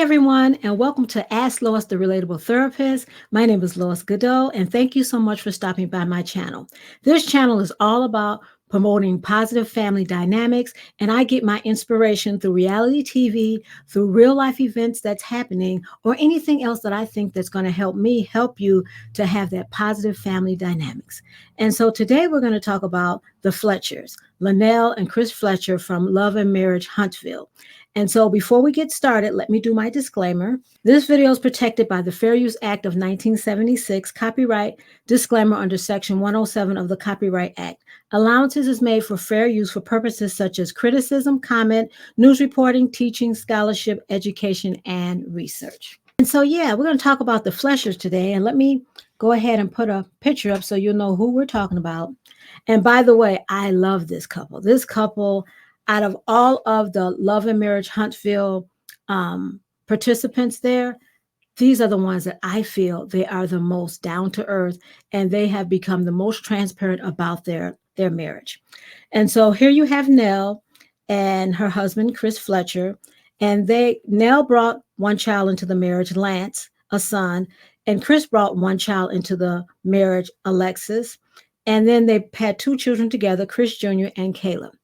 everyone, and welcome to Ask Lois, the Relatable Therapist. My name is Lois Godot, and thank you so much for stopping by my channel. This channel is all about promoting positive family dynamics, and I get my inspiration through reality TV, through real life events that's happening, or anything else that I think that's going to help me help you to have that positive family dynamics. And so today we're going to talk about the Fletchers, Nell and Chris Fletcher from Love and Marriage Huntsville. And so before we get started, let me do my disclaimer. This video is protected by the Fair Use Act of 1976, copyright disclaimer under Section 107 of the Copyright Act. Allowances is made for fair use for purposes such as criticism, comment, news reporting, teaching, scholarship, education, and research. And so, we're going to talk about the Fletchers today. And let me go ahead and put a picture up so you'll know who we're talking about. And by the way, I love this couple. This couple, out of all of the Love and Marriage Huntsville participants there, these are the ones that I feel they are the most down to earth, and they have become the most transparent about their marriage. And so here you have Nell and her husband, Chris Fletcher, and Nell brought one child into the marriage, Lance, a son, and Chris brought one child into the marriage, Alexis, and then they had two children together, Chris Jr. and Caleb.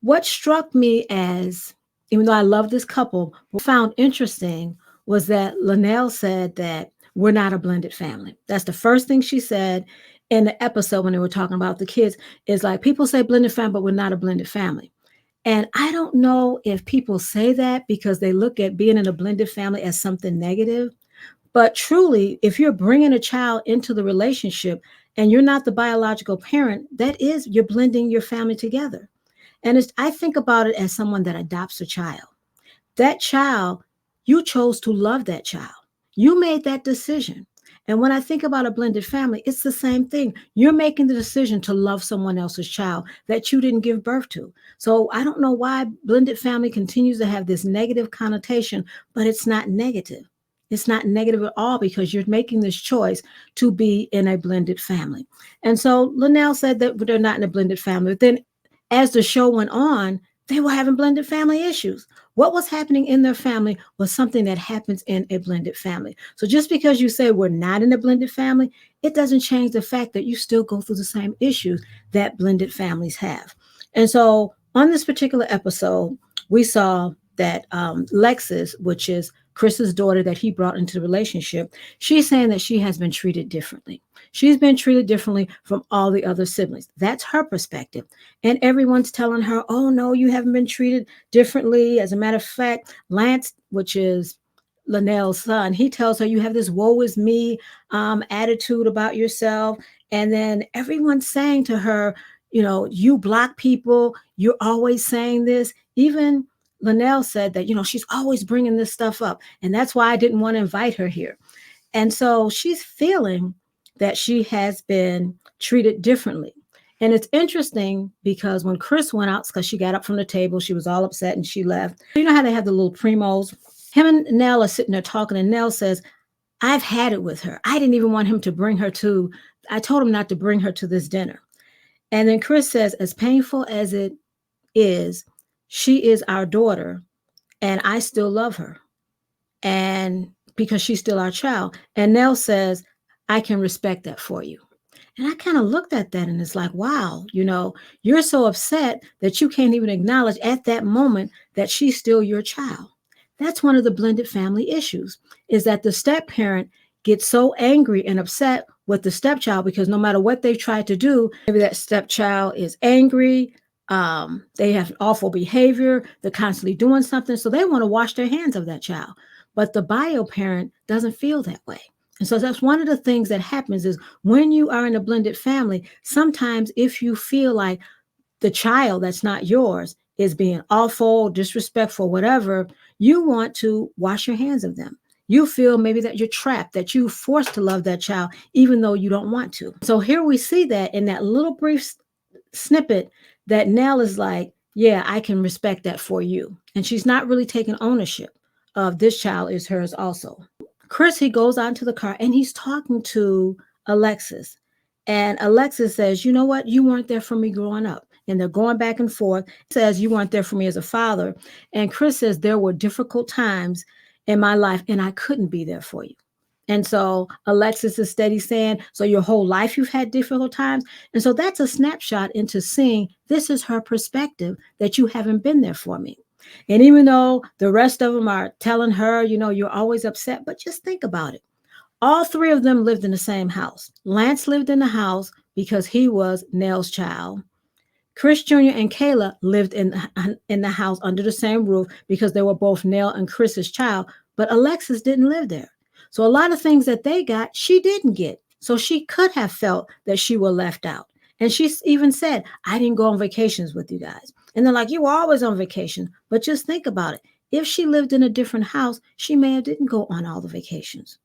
What struck me as, even though I love this couple, what I found interesting was that Nell said that we're not a blended family. That's the first thing she said in the episode when they were talking about the kids, is like, people say blended family, but we're not a blended family. And I don't know if people say that because they look at being in a blended family as something negative. But truly, if you're bringing a child into the relationship and you're not the biological parent, that is, you're blending your family together. And I think about it as someone that adopts a child. That child, you chose to love that child. You made that decision. And when I think about a blended family, it's the same thing. You're making the decision to love someone else's child that you didn't give birth to. So I don't know why blended family continues to have this negative connotation, but it's not negative. It's not negative at all because you're making this choice to be in a blended family. And so Nell said that they're not in a blended family. Then as the show went on, they were having blended family issues. What was happening in their family was something that happens in a blended family. So just because you say we're not in a blended family, it doesn't change the fact that you still go through the same issues that blended families have. And so on this particular episode, we saw that Lexis, which is Chris's daughter that he brought into the relationship, she's saying that she has been treated differently. She's been treated differently from all the other siblings. That's her perspective. And everyone's telling her, oh, no, you haven't been treated differently. As a matter of fact, Lance, which is Nell's son, he tells her you have this woe is me attitude about yourself. And then everyone's saying to her, you block people. You're always saying this. Even Nell said that, she's always bringing this stuff up. And that's why I didn't want to invite her here. And so she's feeling that she has been treated differently. And it's interesting because when Chris went out, because she got up from the table, she was all upset and she left. You know how they have the little primos? Him and Nell are sitting there talking, and Nell says, I've had it with her. I didn't even want him to bring her I told him not to bring her to this dinner. And then Chris says, as painful as it is, she is our daughter and I still love her. And because she's still our child. And Nell says, I can respect that for you. And I kind of looked at that and it's like, wow, you're so upset that you can't even acknowledge at that moment that she's still your child. That's one of the blended family issues, is that the step parent gets so angry and upset with the stepchild because no matter what they try to do, maybe that stepchild is angry, they have awful behavior, they're constantly doing something, so they want to wash their hands of that child. But the bio parent doesn't feel that way. And so that's one of the things that happens is when you are in a blended family, sometimes if you feel like the child that's not yours is being awful, disrespectful, whatever, you want to wash your hands of them. You feel maybe that you're trapped, that you're forced to love that child, even though you don't want to. So here we see that in that little brief snippet that Nell is like, yeah, I can respect that for you. And she's not really taking ownership of this child is hers also. Chris, he goes out to the car and he's talking to Alexis. And Alexis says, you know what? You weren't there for me growing up. And they're going back and forth. He says, you weren't there for me as a father. And Chris says, there were difficult times in my life, and I couldn't be there for you. And so Alexis is steady saying, so your whole life you've had difficult times. And so that's a snapshot into seeing this is her perspective, that you haven't been there for me. And even though the rest of them are telling her, you're always upset, but just think about it. All three of them lived in the same house. Lance lived in the house because he was Nell's child. Chris Jr. and Kayla lived in the house under the same roof because they were both Nell and Chris's child, but Alexis didn't live there. So a lot of things that they got, she didn't get. So she could have felt that she was left out. And she even said, I didn't go on vacations with you guys. And they're like, you were always on vacation. But just think about it. If she lived in a different house, she may have didn't go on all the vacations.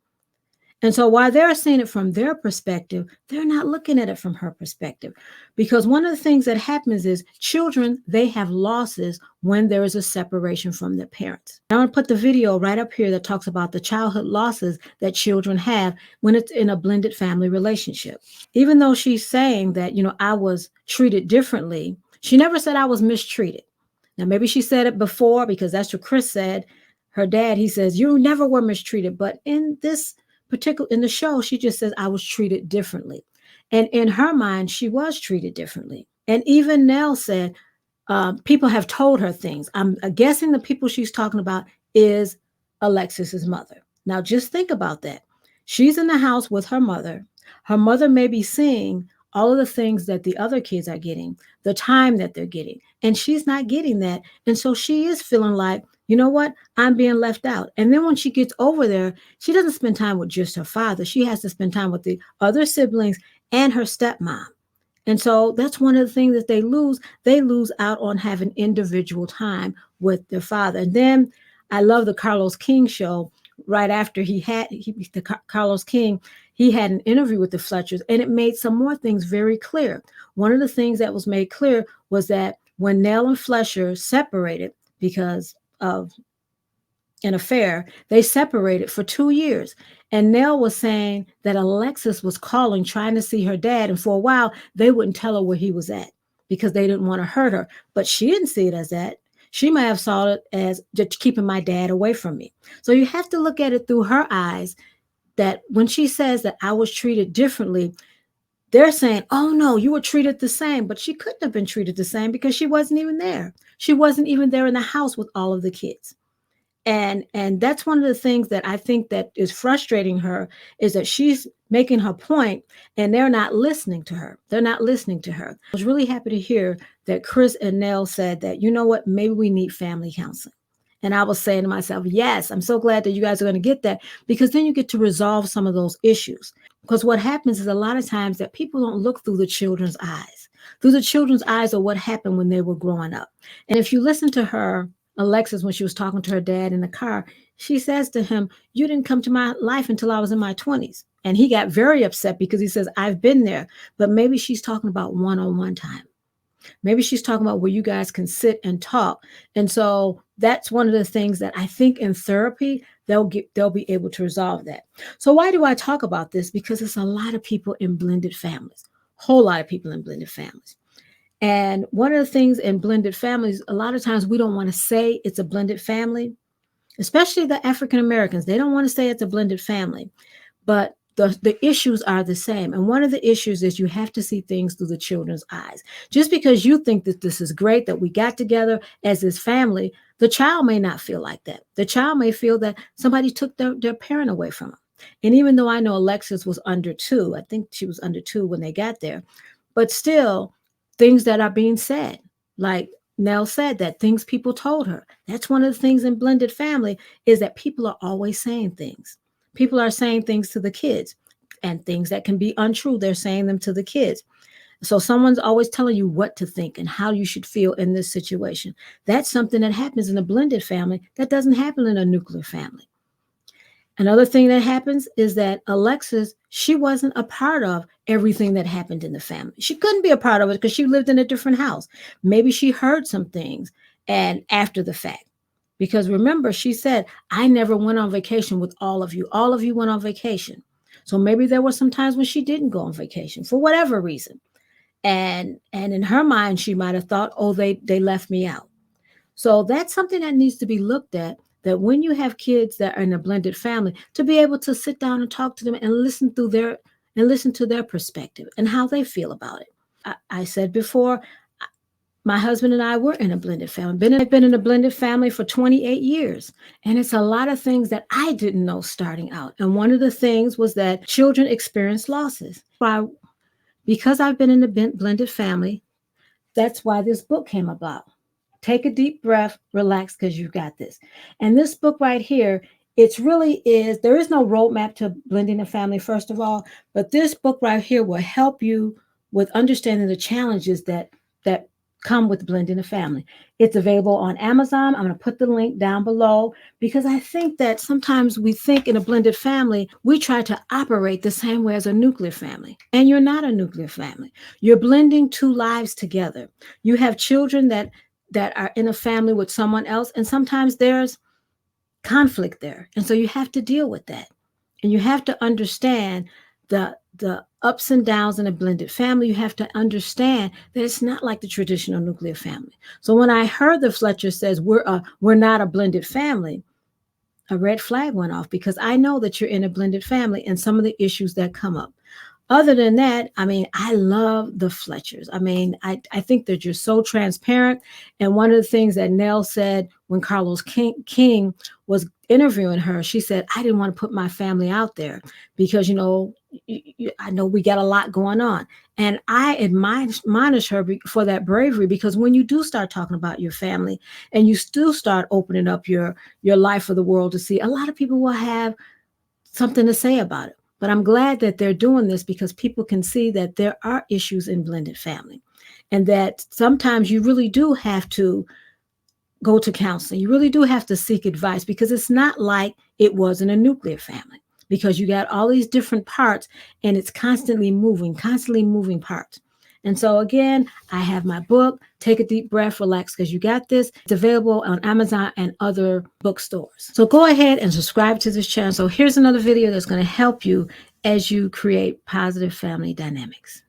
And so while they're seeing it from their perspective, they're not looking at it from her perspective. Because one of the things that happens is children, they have losses when there is a separation from their parents. I'm going to put the video right up here that talks about the childhood losses that children have when it's in a blended family relationship. Even though she's saying that, I was treated differently, she never said I was mistreated. Now, maybe she said it before because that's what Chris said. Her dad, he says, you never were mistreated. But in the show, she just says I was treated differently. And in her mind, she was treated differently. And even Nell said, people have told her things. I'm guessing the people she's talking about is Alexis's mother. Now, just think about that. She's in the house with her mother. Her mother may be seeing all of the things that the other kids are getting, the time that they're getting, and she's not getting that. And so she is feeling like, you know what? I'm being left out. And then when she gets over there, she doesn't spend time with just her father. She has to spend time with the other siblings and her stepmom. And so that's one of the things that they lose. They lose out on having individual time with their father. And then I love the Carlos King show. Right after Carlos King, he had an interview with the Fletchers, and it made some more things very clear. One of the things that was made clear was that when Nell and Fletcher separated because of an affair, they separated for 2 years. And Nell was saying that Alexis was calling, trying to see her dad. And for a while, they wouldn't tell her where he was at because they didn't want to hurt her. But she didn't see it as that. She might have saw it as just keeping my dad away from me. So you have to look at it through her eyes, that when she says that I was treated differently, they're saying, oh no, you were treated the same. But she couldn't have been treated the same because she wasn't even there. She wasn't even there in the house with all of the kids. And that's one of the things that I think that is frustrating her, is that she's making her point and they're not listening to her. They're not listening to her. I was really happy to hear that Chris and Nell said that, you know what, maybe we need family counseling. And I was saying to myself, yes, I'm so glad that you guys are going to get that, because then you get to resolve some of those issues. Because what happens is a lot of times that people don't look through the children's eyes. Through the children's eyes of what happened when they were growing up. And if you listen to her, Alexis, when she was talking to her dad in the car, she says to him, you didn't come to my life until I was in my 20s. And he got very upset because he says, I've been there. But maybe she's talking about one-on-one time. Maybe she's talking about where you guys can sit and talk. And so that's one of the things that I think in therapy, they'll be able to resolve that. So why do I talk about this? Because it's a lot of people in blended families, whole lot of people in blended families. And one of the things in blended families, a lot of times we don't want to say it's a blended family, especially the African Americans. They don't want to say it's a blended family, but the issues are the same. And one of the issues is you have to see things through the children's eyes. Just because you think that this is great, that we got together as this family, the child may not feel like that. The child may feel that somebody took their parent away from them. And even though I know Alexis was under 2, I think she was under 2 when they got there, but still, things that are being said, like Nell said, that things people told her. That's one of the things in blended family, is that people are always saying things. People are saying things to the kids, and things that can be untrue, they're saying them to the kids. So someone's always telling you what to think and how you should feel in this situation. That's something that happens in a blended family that doesn't happen in a nuclear family. Another thing that happens is that Alexis, she wasn't a part of everything that happened in the family. She couldn't be a part of it because she lived in a different house. Maybe she heard some things and after the fact. Because remember, she said, I never went on vacation with all of you. All of you went on vacation. So maybe there were some times when she didn't go on vacation for whatever reason. And in her mind, she might have thought, oh, they left me out. So that's something that needs to be looked at, that when you have kids that are in a blended family, to be able to sit down and talk to them and listen to their perspective and how they feel about it. I said before, my husband and I were in a blended family. I've been in a blended family for 28 years. And it's a lot of things that I didn't know starting out. And one of the things was that children experience losses. Because I've been in a blended family, that's why this book came about. Take a deep breath, relax, because you've got this. And this book right here, there is no roadmap to blending a family, first of all, but this book right here will help you with understanding the challenges that come with blending a family. It's available on Amazon. I'm going to put the link down below because I think that sometimes we think in a blended family, we try to operate the same way as a nuclear family. And you're not a nuclear family. You're blending two lives together. You have children that are in a family with someone else, and sometimes there's conflict there. And so you have to deal with that. And you have to understand the ups and downs in a blended family. You have to understand that it's not like the traditional nuclear family. So when I heard the Flecter says we're not a blended family, a red flag went off because I know that you're in a blended family and some of the issues that come up. Other than that, I mean, I love the Fletchers. I mean, I think they're just so transparent. And one of the things that Nell said when Carlos King was interviewing her, she said, I didn't want to put my family out there because, I know we got a lot going on. And I admonish her for that bravery, because when you do start talking about your family and you still start opening up your life for the world to see, a lot of people will have something to say about it. But I'm glad that they're doing this because people can see that there are issues in blended family and that sometimes you really do have to go to counseling. You really do have to seek advice because it's not like it was in a nuclear family, because you got all these different parts and it's constantly moving parts. And so again, I have my book, Take a Deep Breath, Relax, because you got this. It's available on Amazon and other bookstores. So go ahead and subscribe to this channel. So here's another video that's going to help you as you create positive family dynamics.